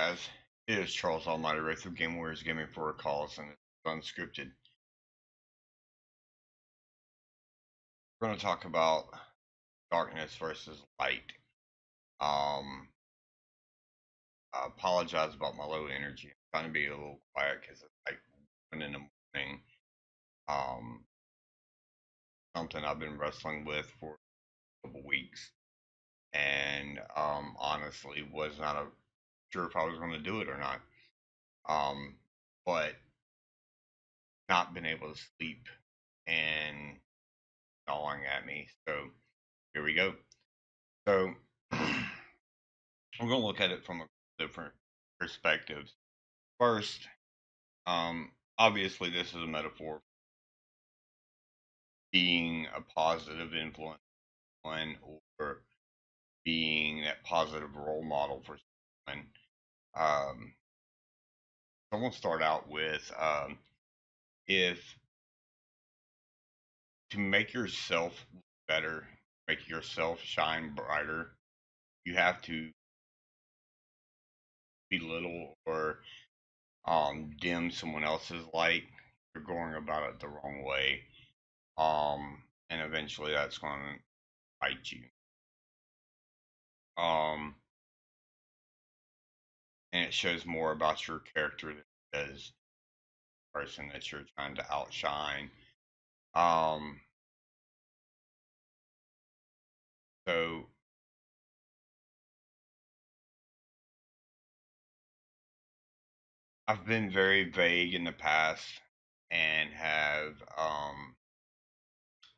guys? It is Charles Almighty right through Game Warriors Gaming for a Cause, and it's Unscripted. We're going to talk about darkness versus light. I apologize about my low energy. I'm trying to be a little quiet because it's like 1 in the morning. Um, Something I've been wrestling with for a couple weeks, and honestly was not sure if I was going to do it or not. But not been able to sleep and gnawing at me. So here we go. So we're going to look at it from a different perspectives. First, obviously, this is a metaphor for being a positive influence on, or being that positive role model for someone. So I'm going to start out with if to make yourself better, make yourself shine brighter, you have to belittle or dim someone else's light. You're going about it the wrong way. And eventually that's going to bite you. Um, and it shows more about your character than it does the person that you're trying to outshine. Um, so I've been very vague in the past and have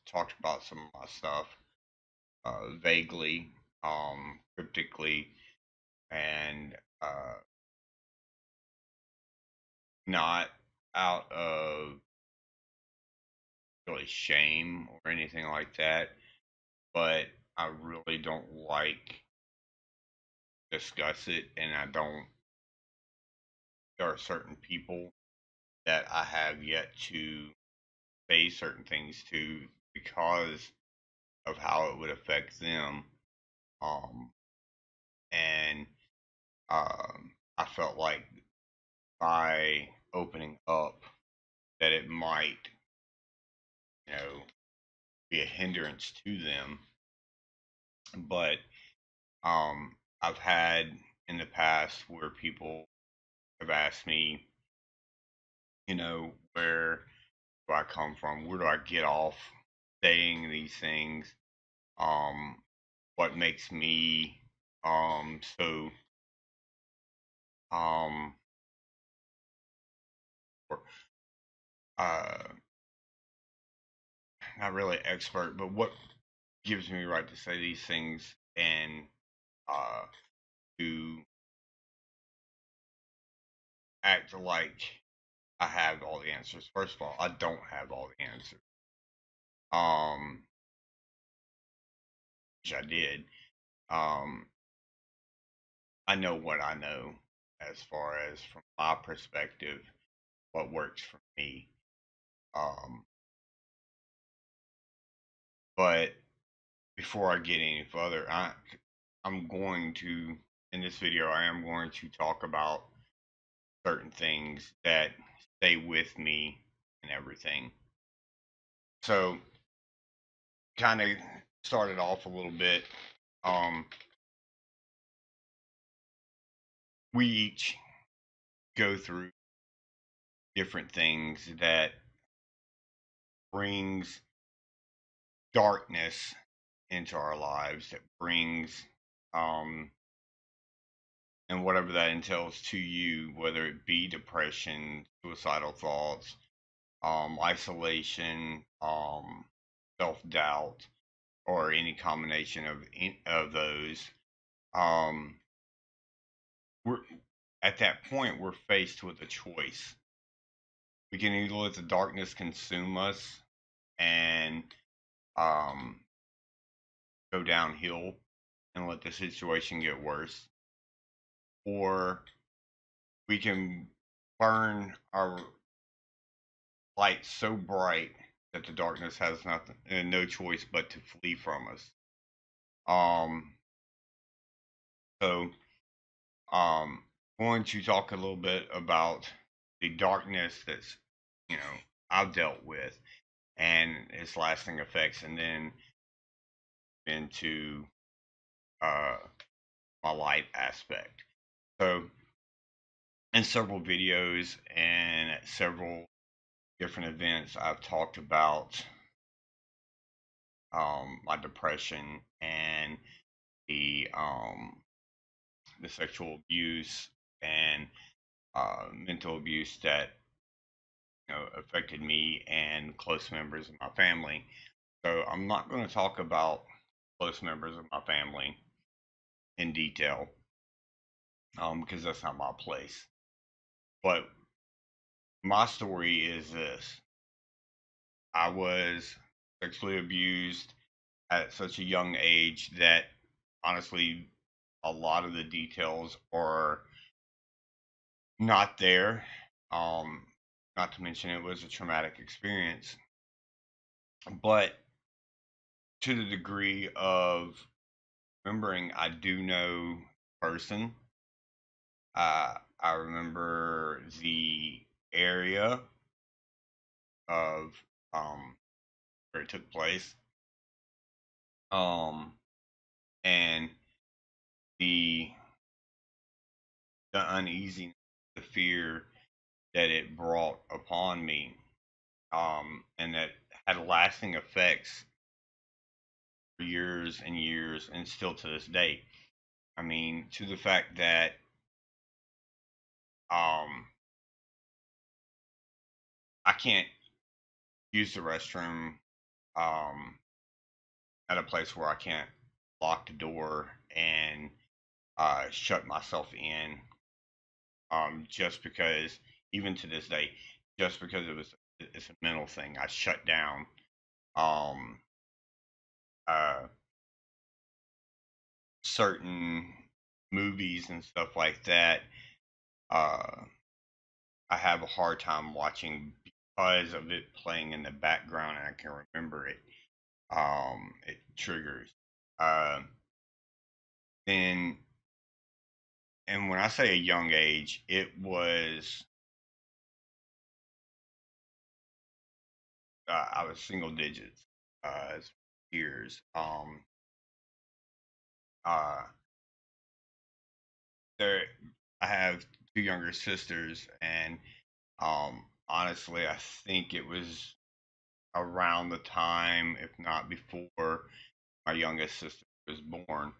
talked about some of my stuff vaguely, cryptically, and not out of really shame or anything like that, but I really don't like discuss it, and I don't. There are certain people that I have yet to say certain things to because of how it would affect them, um, and I felt like by opening up that it might, you know, be a hindrance to them, but I've had in the past where people have asked me, where do I come from? Where do I get off saying these things? Um, what makes me so um or, uh not really expert, but what gives me right to say these things and uh to act like I have all the answers. First of all, I don't have all the answers. Um, which I did. Um, I know what I know as far as from my perspective, what works for me. Um, but before I get any further, I'm going to in this video I am going to talk about certain things that stay with me and everything. So kind of started off a little bit. Um, we each go through different things that brings darkness into our lives, that brings um and whatever that entails to you, whether it be depression, suicidal thoughts, isolation, self-doubt, or any combination of those. um we're at that point we're faced with a choice. We can either let the darkness consume us and um go downhill and let the situation get worse, or we can burn our light so bright that the darkness has nothing and no choice but to flee from us. Um, so, um, going to talk a little bit about the darkness that's, you know, I've dealt with and its lasting effects, and then into uh, my light aspect. So, in several videos and at several different events, I've talked about my depression and the sexual abuse and mental abuse that affected me and close members of my family. So I'm not going to talk about close members of my family in detail because that's not my place. But my story is this: I was sexually abused at such a young age that honestly, a lot of the details are not there. Um, Not to mention it was a traumatic experience, but to the degree of remembering, I do know person. I remember the area of where it took place, um, and the the uneasiness, the fear that it brought upon me, and that had lasting effects for years and years, and still to this day. I mean, to the fact that um, I can't use the restroom um, at a place where I can't lock the door and shut myself in, just because, even to this day, just because it's a mental thing. I shut down um, uh, certain movies and stuff like that. Uh, I have a hard time watching because of it playing in the background, and I can remember it. It triggers. Uh, then, and when I say a young age, it was I was single digits as years. Uh, there, I have two younger sisters, and honestly, I think it was around the time, if not before, my youngest sister was born.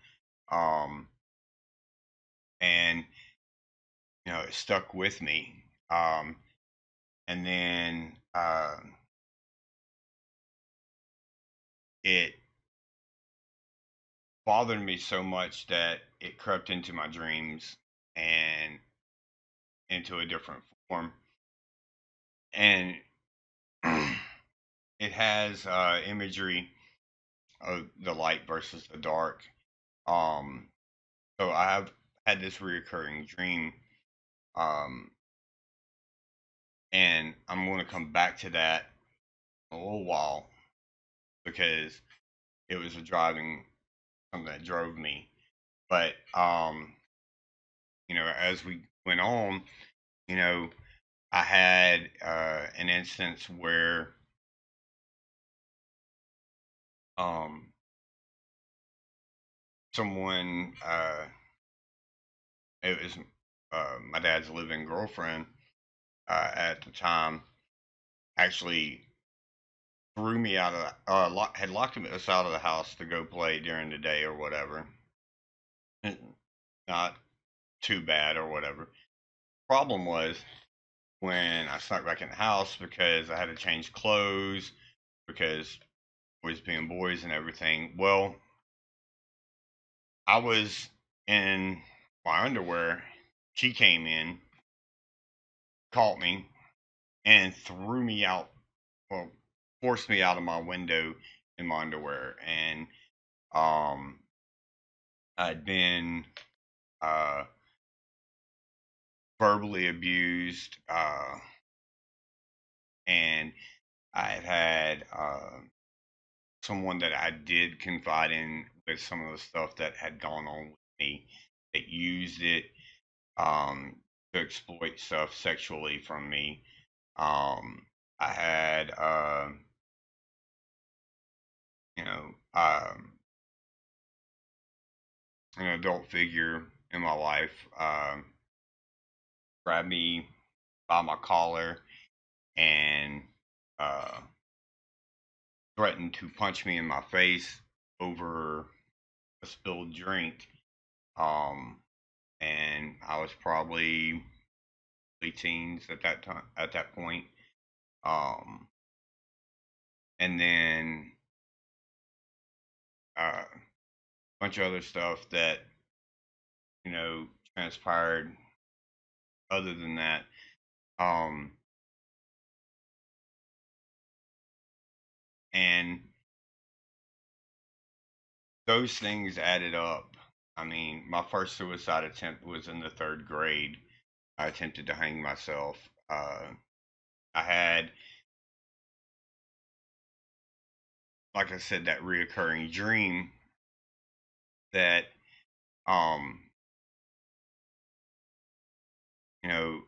Um, and it stuck with me. And then it bothered me so much that it crept into my dreams and into a different form. And it has imagery of the light versus the dark. Um, so I have had this reoccurring dream, um, and I'm going to come back to that in a little while because it was a driving something that drove me. But as we went on, you know, I had an instance where um, someone, it was my dad's living girlfriend at the time, actually threw me out of had locked us out of the house to go play during the day or whatever. Not too bad or whatever. Problem was when I snuck back in the house because I had to change clothes because boys being boys and everything. Well, I was in my underwear. She came in, caught me, and threw me out. Well, forced me out of my window in my underwear. And um, I'd been uh, verbally abused, and I had someone that I did confide in with some of the stuff that had gone on with me that used it. um, to exploit stuff sexually from me. Um, I had, you know, an adult figure in my life grab me by my collar and uh, threatened to punch me in my face over a spilled drink. Um, and I was probably late teens at that time. At that point, um, and then a bunch of other stuff that transpired. Other than that, um, and those things added up. I mean, my first suicide attempt was in the third grade. I attempted to hang myself. I had, like I said, that reoccurring dream that, um, you know,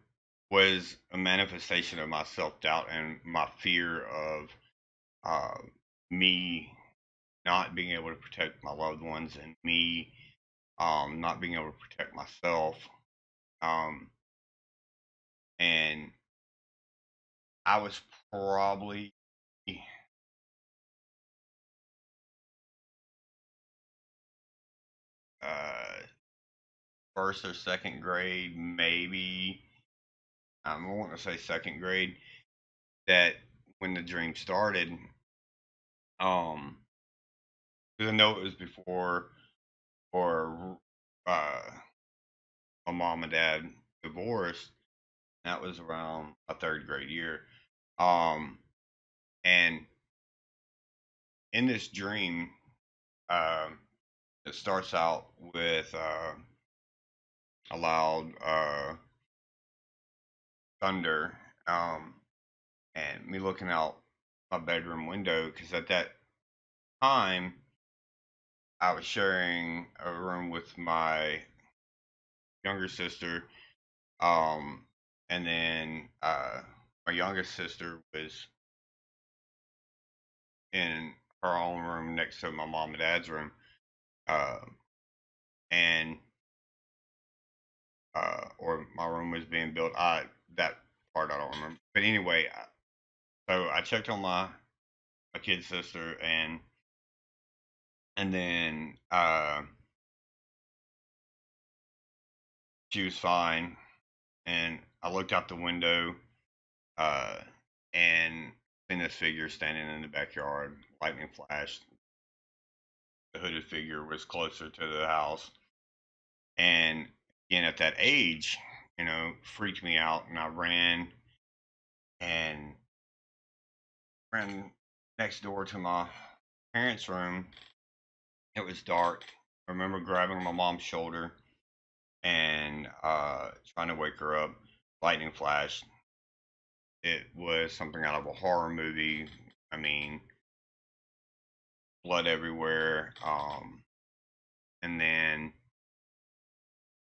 was a manifestation of my self doubt and my fear of uh, me not being able to protect my loved ones and me not being able to protect myself. Um, and I was probably uh, first or second grade, maybe. I want to say second grade. That when the dream started, um, because I know it was before or uh, my mom and dad divorced. That was around a third grade year. Um, and in this dream, um, it starts out with a loud thunder, and me looking out my bedroom window because at that time I was sharing a room with my younger sister, um, and then my youngest sister was in her own room next to my mom and dad's room, uh, and or my room was being built. I that part I don't remember, but anyway, so I checked on my kid sister, and then she was fine, and I looked out the window, uh, and seen this figure standing in the backyard. Lightning flashed. The hooded figure was closer to the house, and again at that age, freaked me out, and I and ran next door to my parents' room. It was dark. I remember grabbing my mom's shoulder and trying to wake her up. Lightning flashed. It was something out of a horror movie. I mean, blood everywhere. And then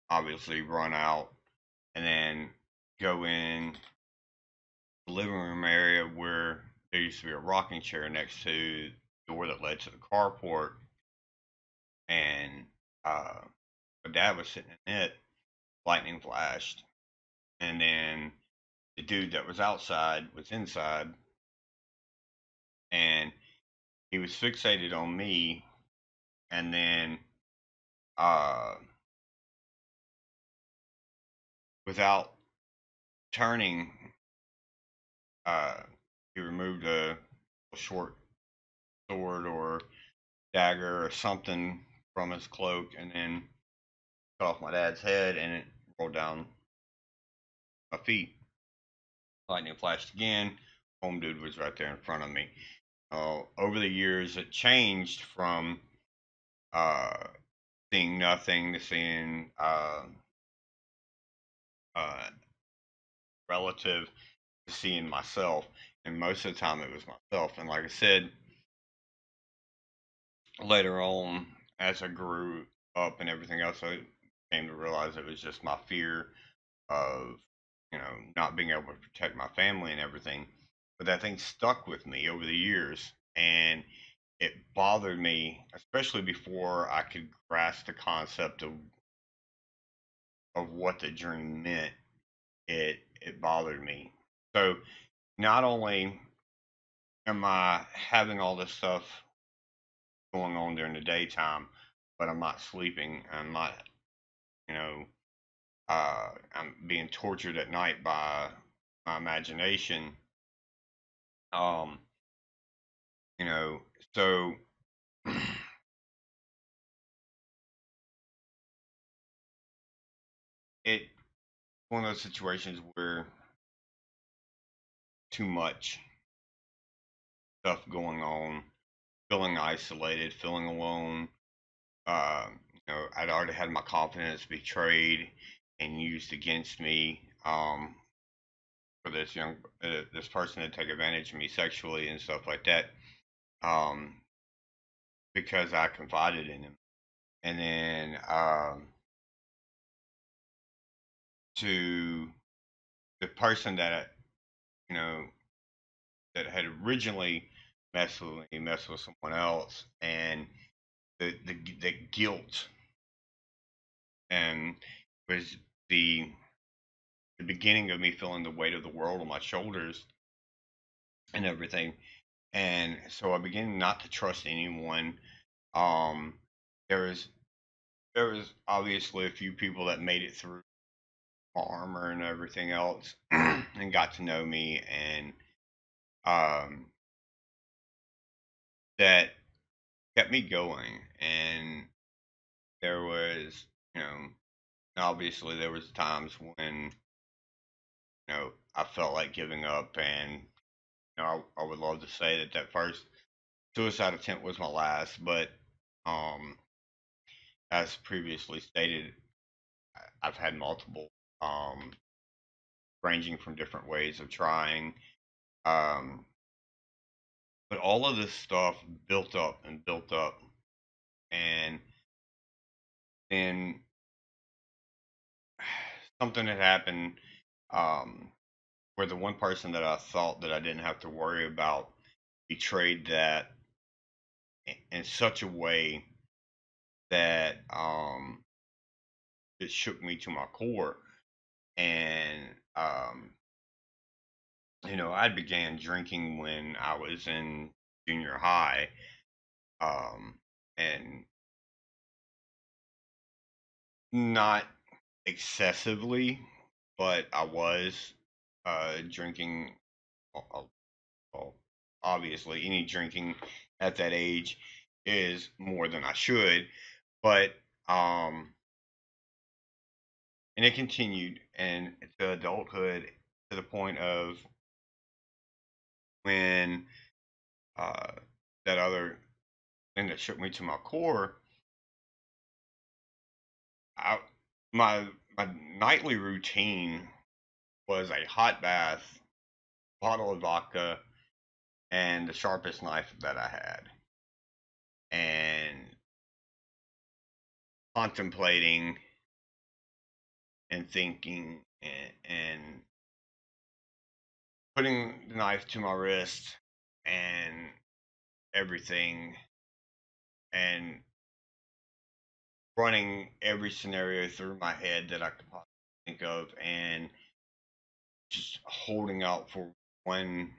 obviously run out and then go in the living room area where there used to be a rocking chair next to the door that led to the carport. And my dad was sitting in it. Lightning flashed. And then the dude that was outside was inside. And he was fixated on me. And then uh, without turning, uh, he removed a short sword or dagger or something from his cloak and then cut off my dad's head and it rolled down my feet. Lightning flashed again. Home dude was right there in front of me. Over the years, it changed from uh, seeing nothing to seeing uh, relative to seeing myself. And most of the time, it was myself. And like I said, later on, as I grew up and everything else, I came to realize it was just my fear of, not being able to protect my family and everything. But that thing stuck with me over the years, and it bothered me, especially before I could grasp the concept of what the dream meant. It bothered me. So not only am I having all this stuff going on during the daytime, but I'm not sleeping. I'm not, you know, I'm being tortured at night by my imagination. Um, you know, so it's one of those situations where too much stuff going on, feeling isolated, feeling alone. I'd already had my confidence betrayed and used against me. For this person to take advantage of me sexually and stuff like that. Um, because I confided in him, and then to the person that you know that had originally messed with someone else, and the guilt and was the the beginning of me feeling the weight of the world on my shoulders and everything. And so I began not to trust anyone. Um, there was there was obviously a few people that made it through my armor and everything else and got to know me, and um, that kept me going. And there was, you know, obviously there was times when I felt like giving up, and I would love to say that that first suicide attempt was my last, but um, as previously stated, I've had multiple, um, ranging from different ways of trying. Um, but all of this stuff built up and built up, and then something had happened, um, where the one person that I thought that I didn't have to worry about betrayed that in such a way that it shook me to my core. And I began drinking when I was in junior high, and not excessively, but I was drinking. Well, obviously, any drinking at that age is more than I should, but um, and it continued and to adulthood, to the point of when uh, that other thing that shook me to my core, I, my my nightly routine was a hot bath, bottle of vodka, and the sharpest knife that I had, and contemplating and thinking, and putting the knife to my wrist and everything, and running every scenario through my head that I could possibly think of, and just holding out for one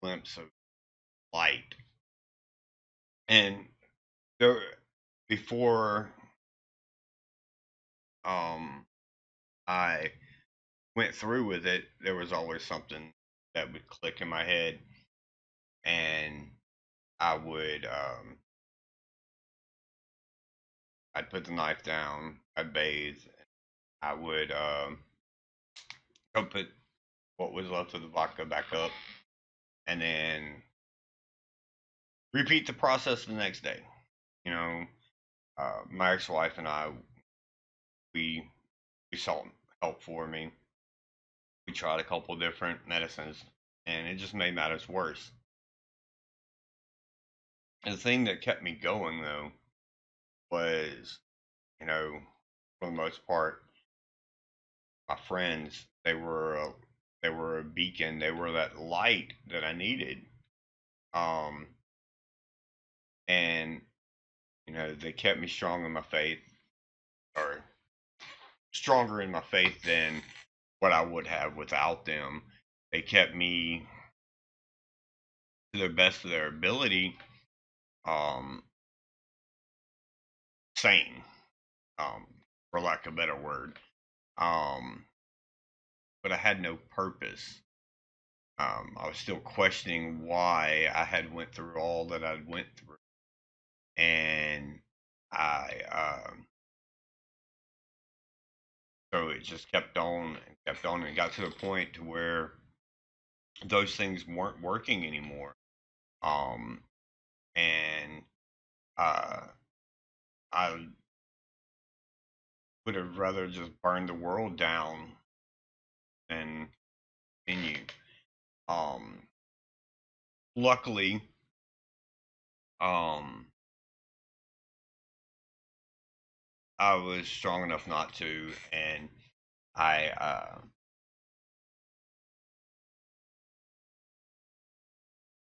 glimpse of light. And there, before um, I went through with it, there was always something that would click in my head, and I would I'd put the knife down, I'd bathe, I would go put what was left of the vodka back up, and then repeat the process the next day. You know, my ex-wife and I, we we sought help for me. We tried a couple different medicines, and it just made matters worse. And the thing that kept me going though was you know, for the most part, my friends, they were a beacon. They were that light that I needed. Um, and they kept me strong in my faith, or stronger in my faith than what I would have without them. They kept me to the best of their ability, um, sane, um, for lack of a better word. Um, but I had no purpose. I was still questioning why I had went through all that I'd went through, and I so it just kept on and kept on, and got to the point to where those things weren't working anymore. Um, and uh, I would have rather just burned the world down than continue. Um, Luckily, um, I was strong enough not to, and I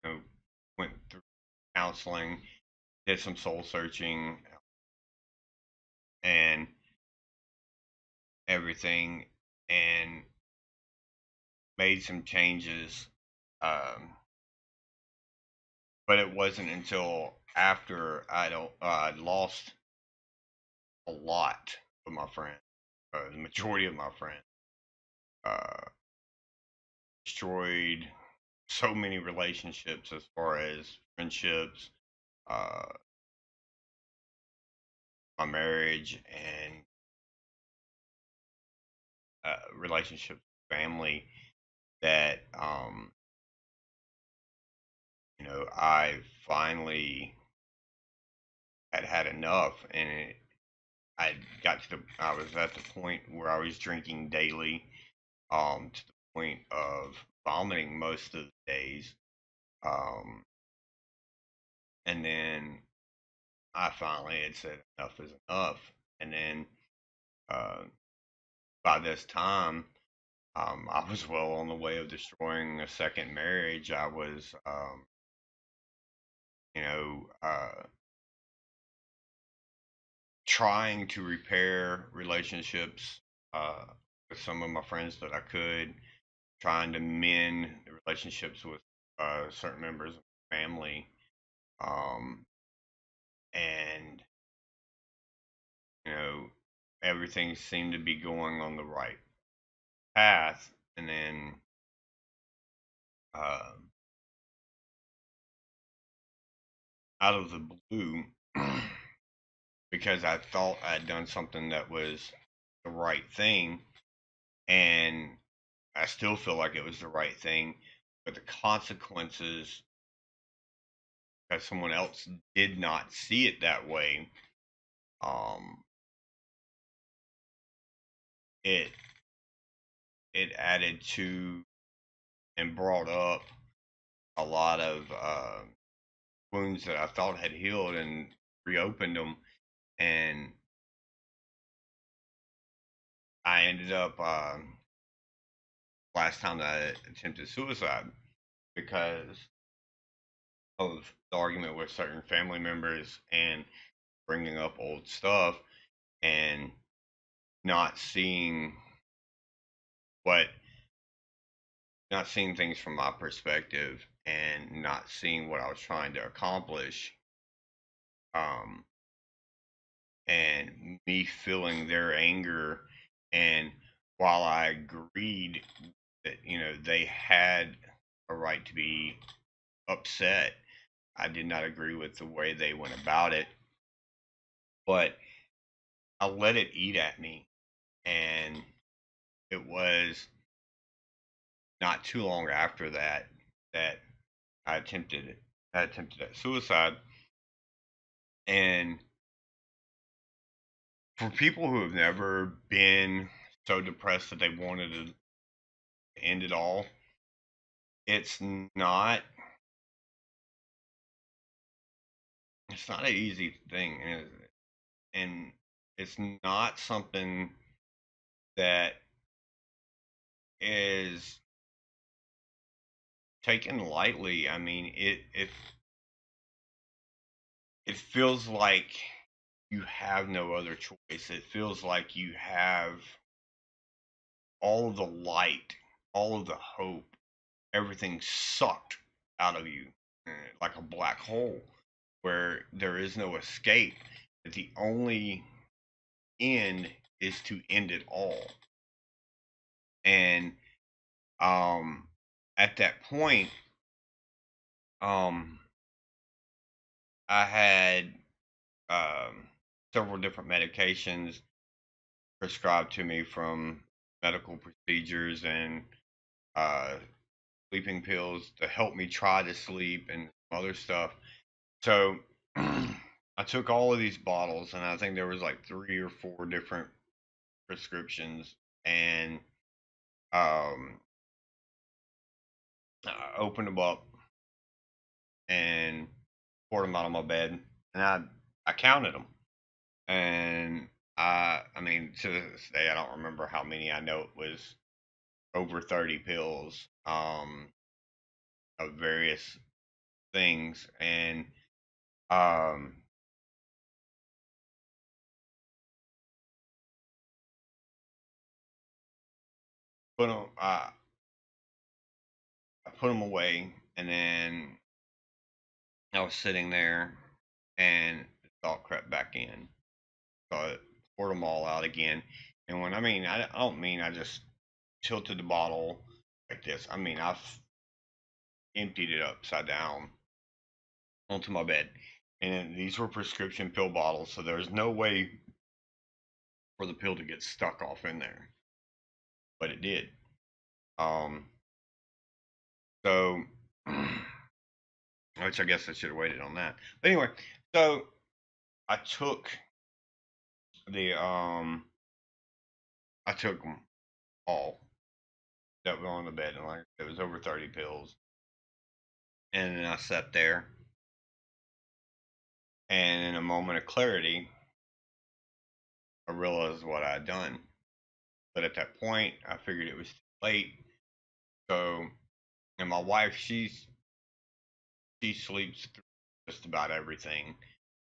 you know, went through counseling, did some soul searching, and everything, and made some changes. Um, but it wasn't until after I'd lost a lot of my friends, the majority of my friends, uh, destroyed so many relationships as far as friendships, uh, my marriage, and relationships, family, that I finally had had enough, and I was at the point where I was drinking daily, to the point of vomiting most of the days. Um, and then I finally had said enough is enough. And then uh, by this time, I was well on the way of destroying a second marriage. I was, you know, uh, trying to repair relationships with some of my friends that I could, trying to mend the relationships with certain members of my family. Um, and, you know, everything seemed to be going on the right path. And then, uh, out of the blue, because I thought I'd done something that was the right thing, and I still feel like it was the right thing, but the consequences, because someone else did not see it that way, um, it it added to and brought up a lot of wounds that I thought had healed, and reopened them, and I ended up last time that I attempted suicide because of the argument with certain family members, and bringing up old stuff, and not seeing what not seeing things from my perspective, and not seeing what I was trying to accomplish, um and me feeling their anger. And while I agreed that they had a right to be upset, I did not agree with the way they went about it. But I let it eat at me, and it was not too long after that that I attempted I attempted at suicide. And for people who have never been so depressed that they wanted to end it all, it's not it's not an easy thing, and it's not something that is taken lightly. I mean, it feels like you have no other choice. It feels like you have all of the light, all of the hope, everything sucked out of you like a black hole where there is no escape. That the only end is to end it all. And at that point, um, I had um, several different medications prescribed to me from medical procedures and uh, sleeping pills to help me try to sleep and other stuff. So I took all of these bottles, and I think there was like 3 or 4 different prescriptions, and I opened them up and poured them out on my bed, and I counted them, and I mean to this day I don't remember how many. I know it was over 30 pills of various things, and um, put them. I put them away, and then I was sitting there, and the thought crept back in. So I poured them all out again, and when I mean I don't mean I just tilted the bottle like this. I mean I've emptied it upside down onto my bed, and these were prescription pill bottles, so there's no way for the pill to get stuck off in there, but it did. Um, so, which I guess I should have waited on that. But anyway, so I took the I took them all that were on the bed, and like it was over 30 pills, and then I sat there, and in a moment of clarity, I realized what I had done. But at that point, I figured it was too late. So, and my wife, she sleeps through just about everything.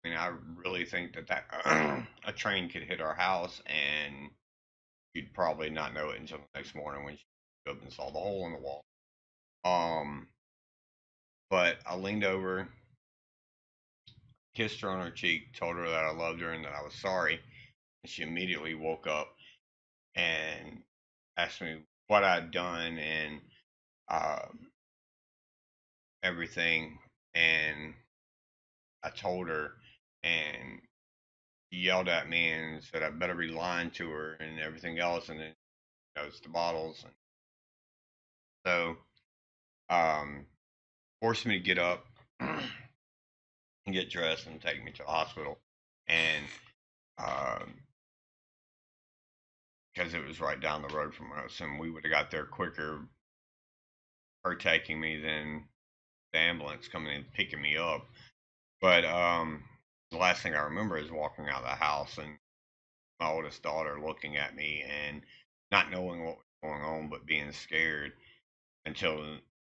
I mean, I really think that a train could hit our house, and you'd probably not know it until the next morning when she woke up and saw the hole in the wall. Um, but I leaned over, kissed her on her cheek, told her that I loved her and that I was sorry, and she immediately woke up and asked me what I'd done and um, everything, and I told her, and she yelled at me and said I better be lying to her and everything else, and then it's the bottles, and so um, forced me to get up and get dressed and take me to the hospital, and um, because it was right down the road from us, and we would have got there quicker, her taking me than the ambulance coming and picking me up. But the last thing I remember is walking out of the house and my oldest daughter looking at me and not knowing what was going on, but being scared until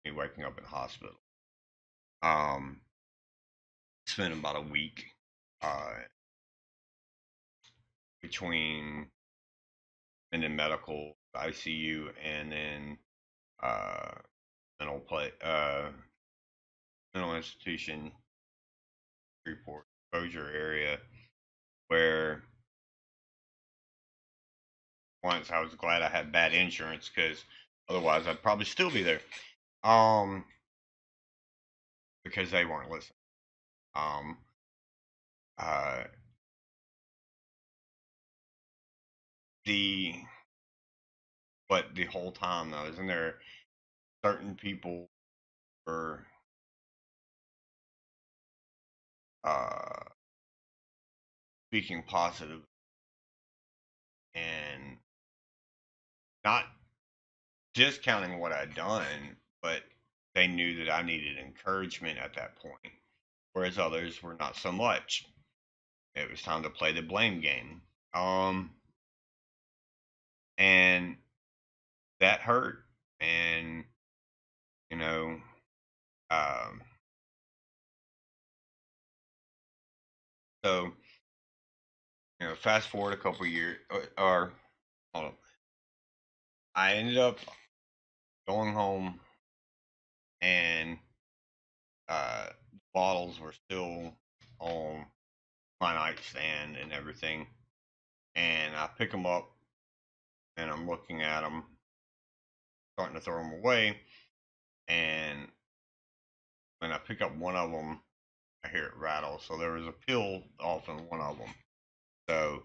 me waking up in the hospital. Um, spent about a week uh, between and then medical ICU and then uh, mental play mental institution report exposure area where once I was glad I had bad insurance because otherwise I'd probably still be there. Um, because they weren't listening. Um, uh, the but the whole time I was in there, certain people were uh, speaking positive and not discounting what I'd done, but they knew that I needed encouragement at that point, whereas others were not so much. It was time to play the blame game. Um, and that hurt. And, you know, um, so, fast forward a couple years, or hold on, I ended up going home and bottles were still on my nightstand and everything. And I pick them up and I'm looking at them, starting to throw them away. And when I pick up one of them, I hear it rattle. So there was a pill off in one of them. So,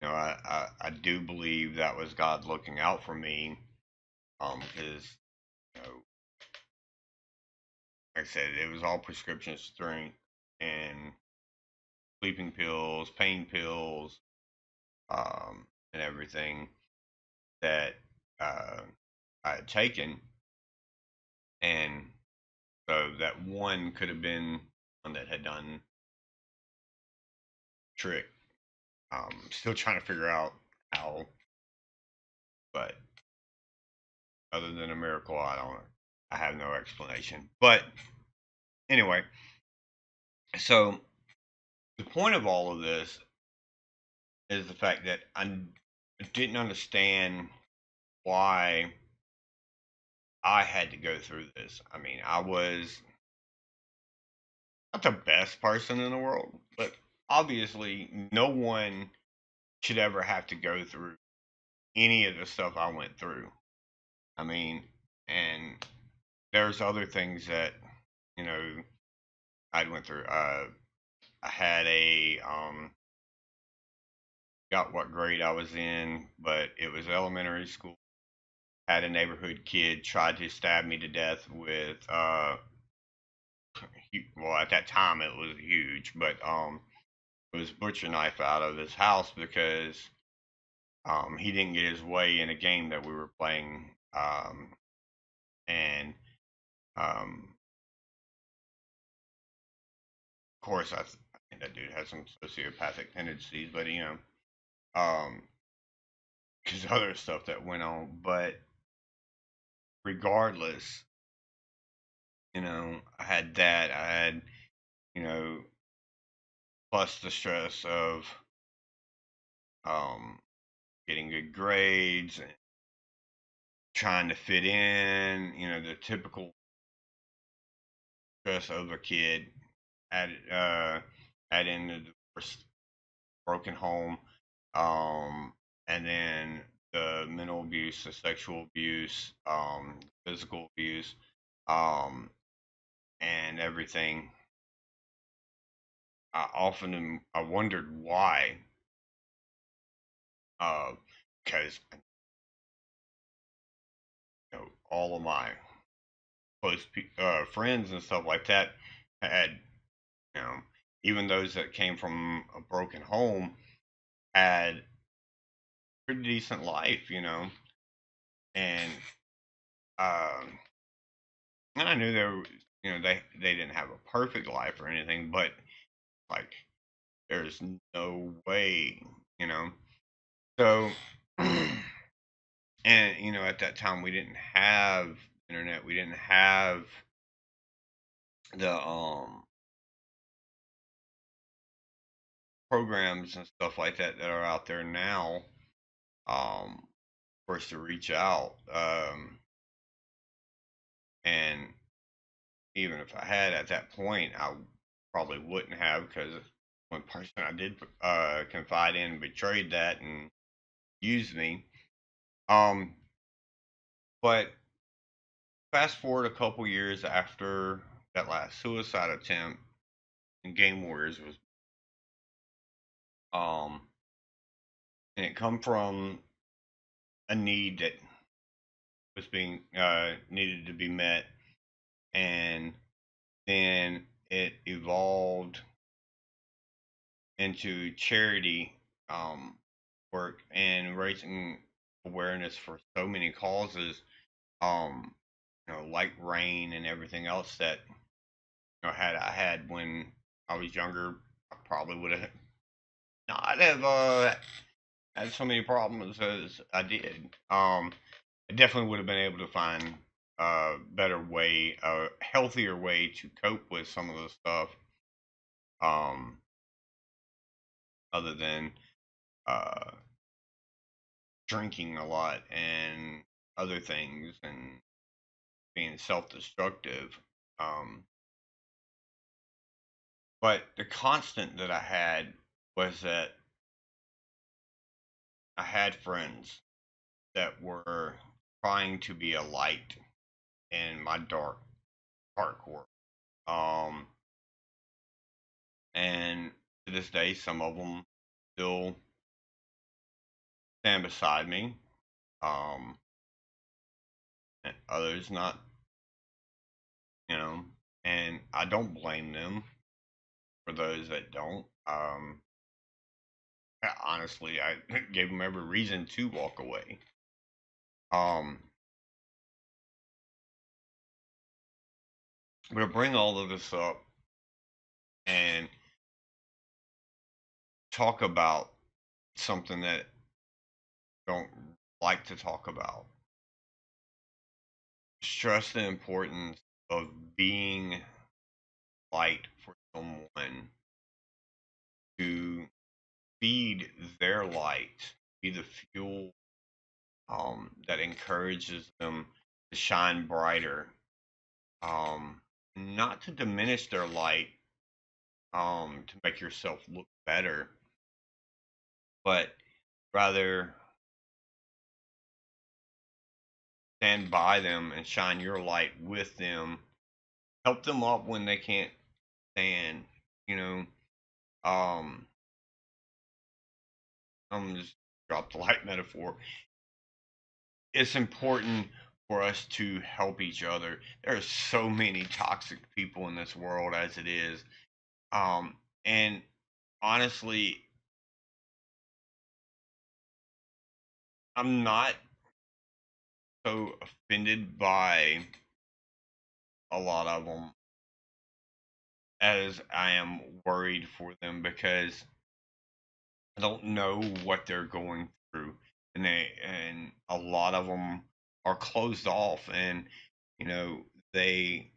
I do believe that was God looking out for me. Because, you know, like I said, it was all prescription strength and sleeping pills, pain pills, and everything that uh, I had taken. And so that one could have been one that had done trick. Still trying to figure out how, but other than a miracle, I don't know. I have no explanation. But anyway, so the point of all of this is the fact that I didn't understand why I had to go through this. I mean, I was not the best person in the world, but obviously, no one should ever have to go through any of the stuff I went through. I mean, and there's other things that, you know, I went through. I had got what grade I was in, but it was elementary school. Had a neighborhood kid tried to stab me to death with, well, at that time it was huge, but it was butcher knife out of his house because he didn't get his way in a game that we were playing, and um, of course I think that dude had some sociopathic tendencies, but um, because other stuff that went on. But regardless, I had that. I had, you know, plus the stress of um, getting good grades and trying to fit in. The typical stress of a kid. Add add in the divorce, broken home, um, and then the mental abuse, the sexual abuse, physical abuse, um, and everything. I wondered why, because all of my close friends and stuff like that had, you know, even those that came from a broken home had pretty decent life, and um, and I knew they were, they didn't have a perfect life or anything, but like there's no way, you know. So, and at that time we didn't have internet, we didn't have the programs and stuff like that that are out there now, um, for us to reach out. And even if I had at that point, I probably wouldn't have, because one person I did confide in betrayed that and used me. Um, but fast forward a couple years after that last suicide attempt, and Game Warriors was, um, and it come from a need that was being needed to be met, and then it evolved into charity, um, work and raising awareness for so many causes, like rain and everything else that had I had when I was younger, I probably would have not have. had so many problems as I did. I definitely would have been able to find a better way, a healthier way to cope with some of the stuff, um, other than uh, drinking a lot and other things and being self-destructive. Um, but the constant that I had was that I had friends that were trying to be a light in my dark world. Um, and to this day, some of them still stand beside me. Um, and others not, you know, and I don't blame them for those that don't. Honestly, I gave them every reason to walk away. Um, but to bring all of this up and talk about something that I don't like to talk about, stress the importance of being light for someone, to feed their light, be the fuel that encourages them to shine brighter, um, not to diminish their light, to make yourself look better, but rather stand by them and shine your light with them, help them up when they can't stand, you know. Um, I'm just drop the light metaphor. It's important for us to help each other. There are so many toxic people in this world as it is. And honestly, I'm not so offended by a lot of them as I am worried for them, because I don't know what they're going through, and a lot of them are closed off, and you know they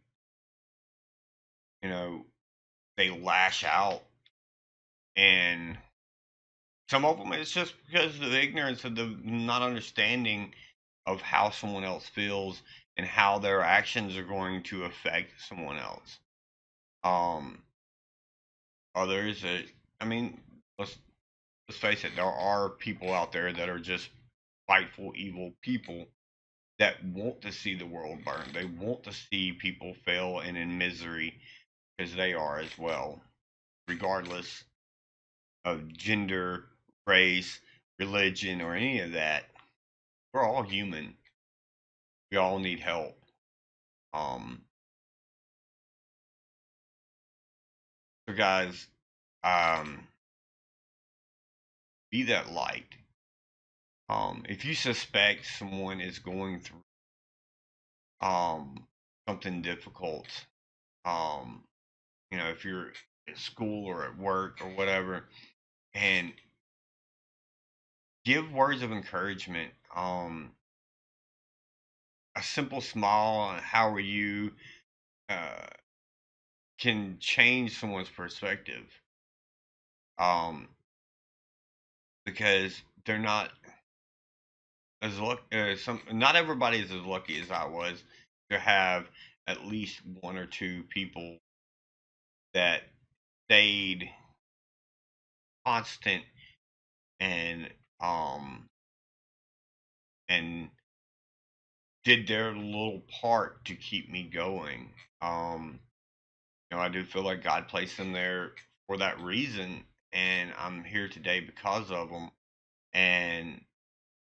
you know they lash out, and some of them it's just because of the ignorance of the not understanding of how someone else feels and how their actions are going to affect someone else. Um, others that, I mean, let's let's face it, there are people out there that are just spiteful, evil people that want to see the world burn. They want to see people fail and in misery, because they are as well, regardless of gender, race, religion, or any of that. We're all human. We all need help. Um, so guys, um, be that light. If you suspect someone is going through um, something difficult, um, if you're at school or at work or whatever, and give words of encouragement. A simple smile, how are you, uh, can change someone's perspective. Um, because they're not as luck. Not everybody is as lucky as I was to have at least one or two people that stayed constant and um and did their little part to keep me going. Um, I do feel like God placed them there for that reason, and I'm here today because of them. And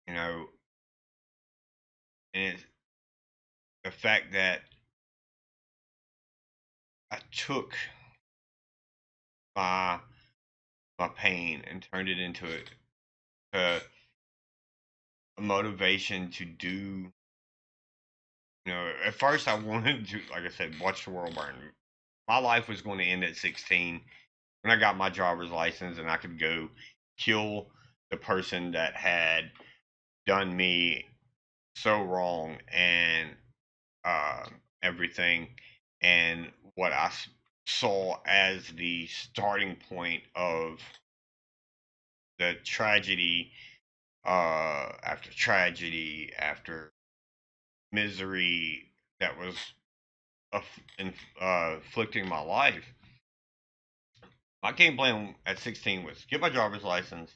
you know, and it's the fact that I took my my pain and turned it into a motivation to do. At first I wanted to, like I said, watch the world burn. My life was going to end at 16 when I got my driver's license and I could go kill the person that had done me so wrong and uh, everything, and what I saw as the starting point of the tragedy after tragedy after misery that was inflicting my life. My game plan at 16 was get my driver's license,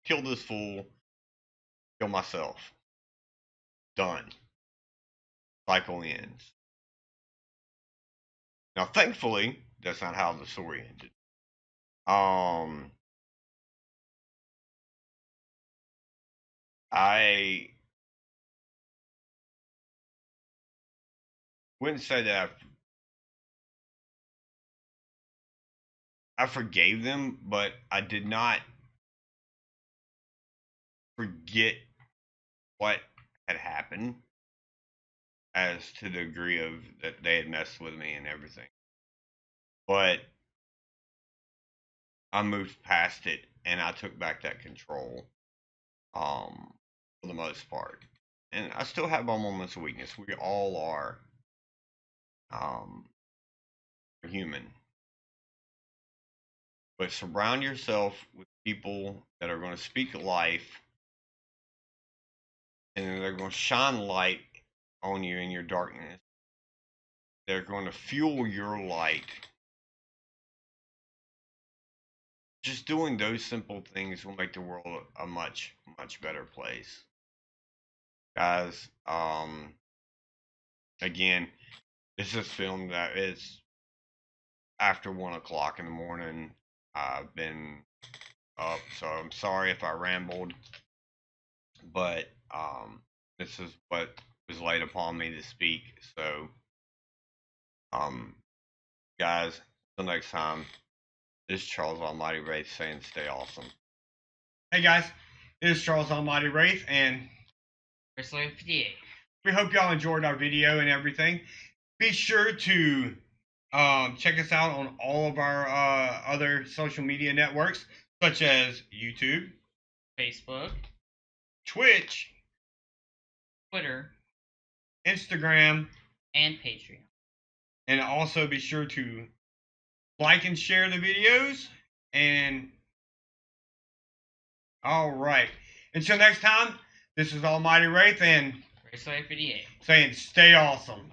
kill this fool, kill myself. Done. Cycle ends. Now, thankfully, that's not how the story ended. I wouldn't say that I forgave them, but I did not forget what had happened as to the degree of that they had messed with me and everything. But I moved past it and I took back that control for the most part. And I still have my moments of weakness. We all are human. But surround yourself with people that are going to speak life and they're going to shine light on you in your darkness. They're going to fuel your light. Just doing those simple things will make the world a much, much better place. Guys, again, this is film that is after 1 o'clock in the morning. I've been up, so I'm sorry if I rambled, but this is what was laid upon me to speak. So, guys, till next time, this is Charles Almighty Wraith saying stay awesome. Hey guys, this is Charles Almighty Wraith, and we hope y'all enjoyed our video and everything. Be sure to check us out on all of our other social media networks, such as YouTube, Facebook, Twitch, Twitter, Instagram, and Patreon. And also be sure to like and share the videos. And all right, until next time, this is Almighty Wraith and saying stay awesome.